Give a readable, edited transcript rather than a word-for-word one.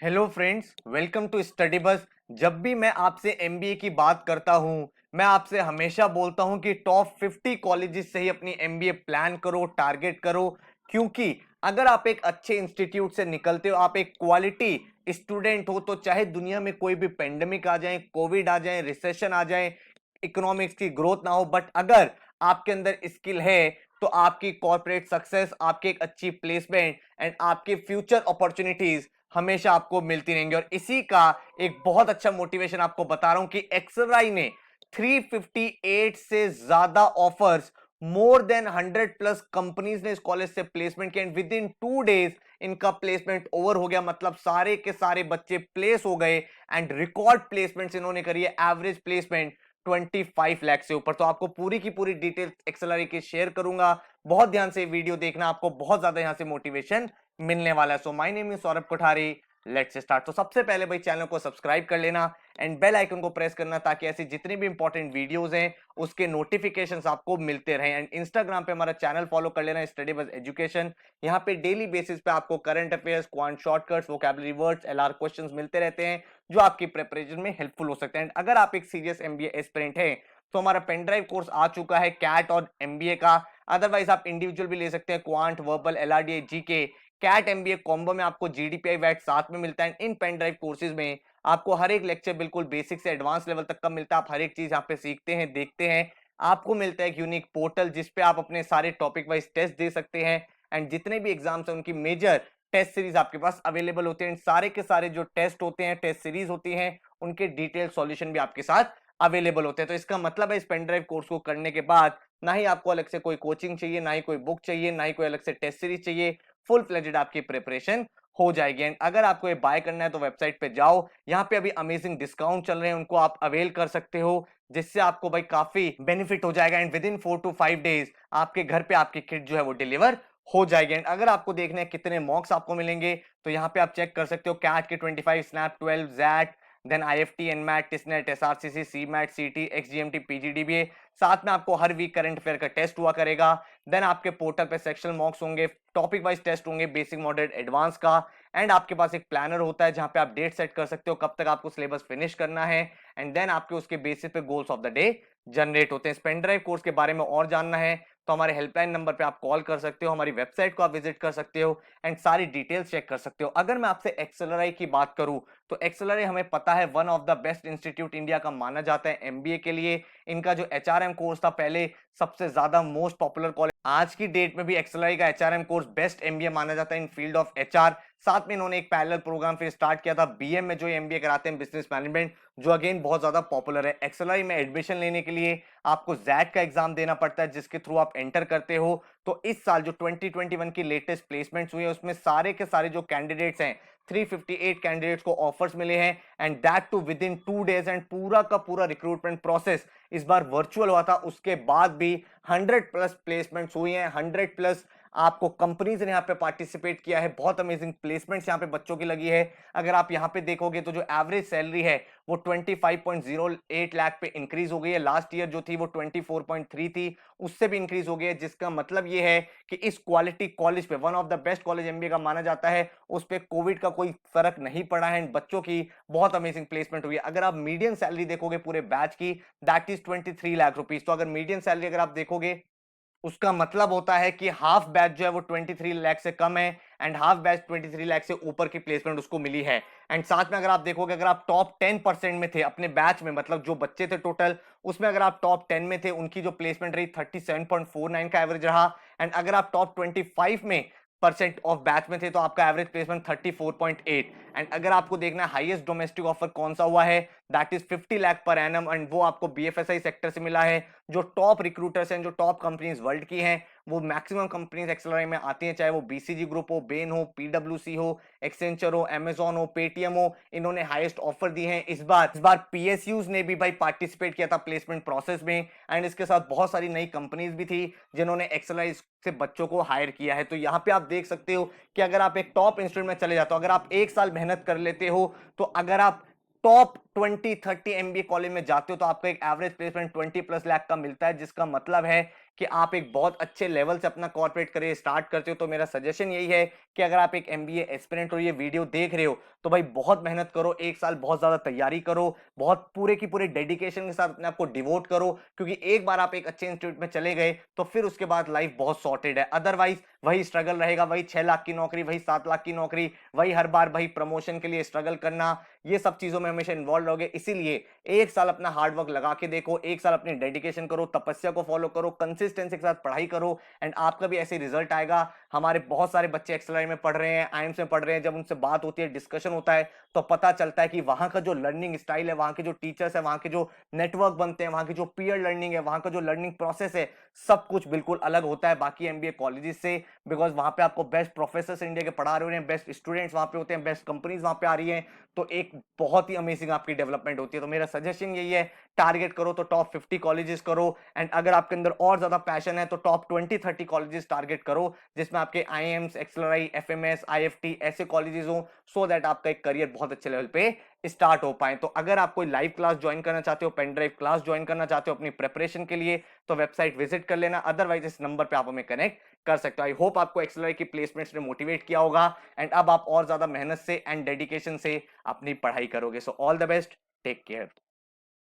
Hello friends, welcome to study bus. जब भी मैं आपसे एमबीए की बात करता हूं, मैं आपसे हमेशा बोलता हूं कि टॉप 50 कॉलेजेस से ही अपनी एमबीए प्लान करो, टारगेट करो। क्योंकि अगर आप एक अच्छे इंस्टीट्यूट से निकलते हो, आप एक क्वालिटी स्टूडेंट हो, तो चाहे दुनिया में कोई भी पेंडेमिक आ जाए, कोविड आ जाए, रिसेशन आ जाए, इकोनॉमिक्स की ग्रोथ ना हो, बट अगर आपके अंदर स्किल है तो आपकी कॉर्पोरेट सक्सेस, आपकी एक अच्छी प्लेसमेंट एंड आपकी फ्यूचर अपॉर्चुनिटीज हमेशा आपको मिलती रहेंगी। और इसी का एक बहुत अच्छा मोटिवेशन आपको बता रहा हूं कि एक्सराई ने 358 से ज्यादा offers, more than 100 plus companies ने इस कॉलेज से प्लेसमेंट किया एंड विद इन 2 डेज इनका प्लेसमेंट ओवर हो गया। मतलब सारे के सारे बच्चे प्लेस हो गए एंड रिकॉर्ड प्लेसमेंट इन्होंने करी है, एवरेज प्लेसमेंट 25 लाख से ऊपर। तो आपको पूरी की पूरी डिटेल एक्सएलआरए की शेयर करूंगा। बहुत ध्यान से वीडियो देखना, आपको बहुत ज्यादा यहां से मोटिवेशन मिलने वाला है। So my name is Saurabh Kothari, let's start. तो सबसे पहले भाई चैनल को सब्सक्राइब कर लेना एंड बेल आइकन को प्रेस करना, ताकि ऐसी जितनी भी इंपॉर्टेंट वीडियोस हैं उसके नोटिफिकेशंस आपको मिलते रहें। एंड इंस्टाग्राम पे हमारा चैनल फॉलो कर लेना, स्टडी बस एजुकेशन। यहाँ पे डेली बेसिस पे आपको current affairs, quant shortcuts, vocabulary words, LR questions मिलते रहते हैं, जो आपकी प्रिपरेशन में हेल्पफुल हो सकते हैं। एंड अगर आप एक सीरियस एमबीए एस्पिरेंट है तो हमारा पेनड्राइव कोर्स आ चुका है कैट और एमबीए का। अदरवाइज आप इंडिविजुअल भी ले सकते हैं, quant, verbal, LRDI, GK. CAT MBA combo में आपको जीडीपीआई वैट साथ में मिलता है। इन पेन ड्राइव कोर्सेज में आपको हर एक लेक्चर बिल्कुल बेसिक से एडवांस लेवल तक का मिलता है। आप हर एक चीज यहाँ पे सीखते हैं, देखते हैं। आपको मिलता है एक यूनिक पोर्टल जिसपे आप अपने सारे टॉपिक वाइज टेस्ट दे सकते हैं एंड जितने भी एग्जाम्स हैं उनकी मेजर टेस्ट सीरीज आपके पास अवेलेबल होते हैं। सारे के सारे जो टेस्ट होते हैं, टेस्ट सीरीज होती हैं, उनके डिटेल सॉल्यूशन भी आपके साथ अवेलेबल होते हैं। तो इसका मतलब है इस पेन ड्राइव कोर्स को करने के बाद ना ही आपको अलग से कोई कोचिंग चाहिए, ना ही कोई बुक चाहिए, ना ही कोई अलग से टेस्ट सीरीज चाहिए। फुल फ्लेजेड आपकी प्रिपरेशन हो जाएगी। एंड अगर आपको ये बाय करना है तो वेबसाइट पे जाओ, यहाँ पे अभी अमेजिंग डिस्काउंट चल रहे हैं, उनको आप अवेल कर सकते हो, जिससे आपको भाई काफी बेनिफिट हो जाएगा। And with in 4 to 5 days आपके घर पे आपकी किट जो है वो डिलीवर हो जाएगी। एंड अगर आपको देखना है कितने मॉक्स आपको मिलेंगे, तो यहाँ पे आप चेक कर सकते हो। कैट के 25, SNAP 12, XAT, then IIFT, NMAT, TISSNET, SRCC, CMAT, CET, XGMT, PGDBA. साथ में आपको हर वीक करंट अफेयर का टेस्ट हुआ करेगा। देन आपके पोर्टल पे सेक्शनल मॉक्स होंगे, टॉपिक वाइज टेस्ट होंगे, बेसिक, मॉडरेट, एडवांस का। एंड आपके पास एक प्लानर होता है जहां पे आप डेट सेट कर सकते हो कब तक आपको सिलेबस फिनिश करना है। एंड देन आपके उसके बेसिस पे goals of the day generate होते हैं। पेन ड्राइव कोर्स के बारे में और जानना है तो हमारे हेल्पलाइन नंबर पे आप कॉल कर सकते हो, हमारी वेबसाइट को आप विजिट कर सकते हो एंड सारी डिटेल्स चेक कर सकते हो। अगर मैं आपसे एक्सेलराई की बात करूं तो एक्सेलराई हमें पता है one of the best institute India का माना जाता है एमबीए के लिए। इनका जो एचआरएम कोर्स था पहले सबसे ज्यादा मोस्ट पॉपुलर कॉलेज, आज की डेट में भी एक्सेलराई का एचआरएम कोर्स बेस्ट एमबीए माना जाता है इन फील्ड ऑफ एचआर। साथ में इन्होंने एक पैरेलल प्रोग्राम फिर स्टार्ट किया था बीएम में, जो एमबीए कराते हैं, बिजनेस मैनेजमेंट, जो अगेन बहुत ज्यादा पॉपुलर है। एक्सेलराई में एडमिशन लेने के लिए आपको जैट का एग्जाम देना पड़ता है, जिसके थ्रू आप एंटर करते हो। तो इस साल जो 2021 की लेटेस्ट प्लेसमेंट्स हुई है उसमें सारे के सारे जो कैंडिडेट्स हैं, 358 कैंडिडेट्स को ऑफर्स मिले हैं and that too within 2 days. And पूरा का पूरा रिक्रूटमेंट प्रोसेस इस बार वर्चुअल हुआ था, उसके बाद भी 100 प्लस प्लेसमेंट्स हुई हैं, 100 प्लस आपको कंपनीज ने यहाँ पे पार्टिसिपेट किया है। बहुत अमेजिंग प्लेसमेंट्स यहाँ पे बच्चों की लगी है। अगर आप यहाँ पे देखोगे तो जो एवरेज सैलरी है वो 25.08 लाख पे इंक्रीज हो गई है। लास्ट ईयर जो थी वो 24.3 थी, उससे भी इंक्रीज हो गई है। जिसका मतलब ये है कि इस क्वालिटी कॉलेज पे, one of the best college MBA का माना जाता है, उस पे कोविड का कोई फर्क नहीं पड़ा है। बच्चों की बहुत अमेजिंग प्लेसमेंट हुई है। अगर आप मीडियम सैलरी देखोगे पूरे बैच की, दैट इज 23 लाख रुपीज। तो अगर मीडियम सैलरी अगर आप देखोगे, उसका मतलब होता है कि हाफ बैच जो है वो 23 लाख से कम है एंड हाफ बैच 23 लाख से ऊपर की प्लेसमेंट उसको मिली है। एंड साथ में अगर आप देखोगे, अगर आप टॉप 10% में थे अपने बैच में, मतलब जो बच्चे थे टोटल, उसमें अगर आप टॉप 10 में थे, उनकी जो प्लेसमेंट रही 37.49 का एवरेज रहा। एंड अगर आप टॉप 25 में परसेंट ऑफ बैच में थे तो आपका एवरेज प्लेसमेंट 34.8। एंड अगर आपको देखना है हाईएस्ट डोमेस्टिक ऑफर कौन सा हुआ है, that is 50 lakh per annum, and वो आपको बीएफएसआई सेक्टर से मिला है। जो टॉप रिक्रूटर्स हैं, जो टॉप कंपनीज वर्ल्ड की हैं, वो मैक्सिमम कंपनीज एक्सेलराई में आती हैं, चाहे वो बीसीजी ग्रुप हो, बेन हो, पीडब्ल्यूसी हो, एक्सेंचर हो, अमेजॉन हो, पेटीएम हो, इन्होंने हाईएस्ट ऑफर दी हैं। इस बार पीएसयूज ने भी भाई पार्टिसिपेट किया था प्लेसमेंट प्रोसेस में एंड इसके साथ बहुत सारी नई कंपनीज भी थी जिन्होंने एक्सेलराई से बच्चों को हायर किया है। तो यहाँ पे आप देख सकते हो कि अगर आप एक टॉप इंस्टीट्यूट में चले जाते हो, अगर आप एक साल मेहनत कर लेते हो, तो अगर आप टॉप 20-30 एमबीए कॉलेज में जाते हो तो आपको एक एवरेज प्लेसमेंट 20 प्लस लाख का मिलता है। जिसका मतलब है कि आप एक बहुत अच्छे लेवल से अपना कॉर्पोरेट करियर स्टार्ट करते हो, तो मेरा सजेशन यही है कि अगर आप एक एमबीए एस्पिरेंट और ये वीडियो देख रहे हो तो भाई बहुत मेहनत करो, एक साल बहुत ज्यादा तैयारी करो, बहुत पूरे की पूरे डेडिकेशन के साथ अपने आप को डिवोट करो, क्योंकि एक बार आप एक अच्छे इंस्टीट्यूट में चले गए तो फिर उसके बाद लाइफ बहुत सॉर्टेड है। अदरवाइज वही स्ट्रगल रहेगा, वही 6 लाख की नौकरी, वही 7 लाख की नौकरी, वही हर बार वही प्रमोशन के लिए स्ट्रगल करना, ये सब चीजों में हमेशा इन्वॉल्व रहोगे। इसीलिए एक साल अपना हार्डवर्क लगा के देखो, एक साल अपनी डेडिकेशन करो, तपस्या को फॉलो करो, कंसिस्टेंसी के साथ पढ़ाई करो, एंड आपका भी ऐसे रिजल्ट आएगा। हमारे बहुत सारे बच्चे एक्सेलराई में पढ़ रहे हैं, आईएम्स में पढ़ रहे हैं, जब उनसे बात होती है, डिस्कशन होता है, तो पता चलता है कि वहां का जो लर्निंग स्टाइल है, वहां के जो टीचर्स है, वहां के जो नेटवर्क बनते हैं, वहां की जो पीयर लर्निंग है, वहां का जो लर्निंग प्रोसेस है, सब कुछ बिल्कुल अलग होता है बाकी एमबीए कॉलेजेस से। बिकॉज वहां पे आपको बेस्ट प्रोफेसर इंडिया के पढ़ा रहे हैं, बेस्ट स्टूडेंट्स वहां पे होते हैं, बेस्ट कंपनीज वहां पे आ रही हैं, तो एक बहुत ही अमेजिंग आपकी डेवलपमेंट होती है। तो मेरा सजेशन यही है, टारगेट करो तो टॉप 50 कॉलेजेस करो, एंड अगर आपके अंदर और ज्यादा पैशन है तो टॉप 20-30 कॉलेजेस टारगेट करो, जिसमें आपके आईएम्स, एक्सेलराई, एफएमएस, आईएफटी ऐसे कॉलेजेस हो, सो दैट आपका एक करियर बहुत अच्छे लेवल पे स्टार्ट हो पाए। तो अगर आप कोई लाइव क्लास ज्वाइन करना चाहते हो, पेन ड्राइव क्लास ज्वाइन करना चाहते हो अपनी प्रिपरेशन के लिए, तो वेबसाइट विजिट कर लेना, अदरवाइज इस नंबर पे आप हमें कनेक्ट कर सकते हो। आई होप आपको एक्सेलराई की प्लेसमेंट्स ने मोटिवेट किया होगा, एंड अब आप और ज्यादा मेहनत से एंड डेडिकेशन से अपनी पढ़ाई करोगे। So all the best, take care.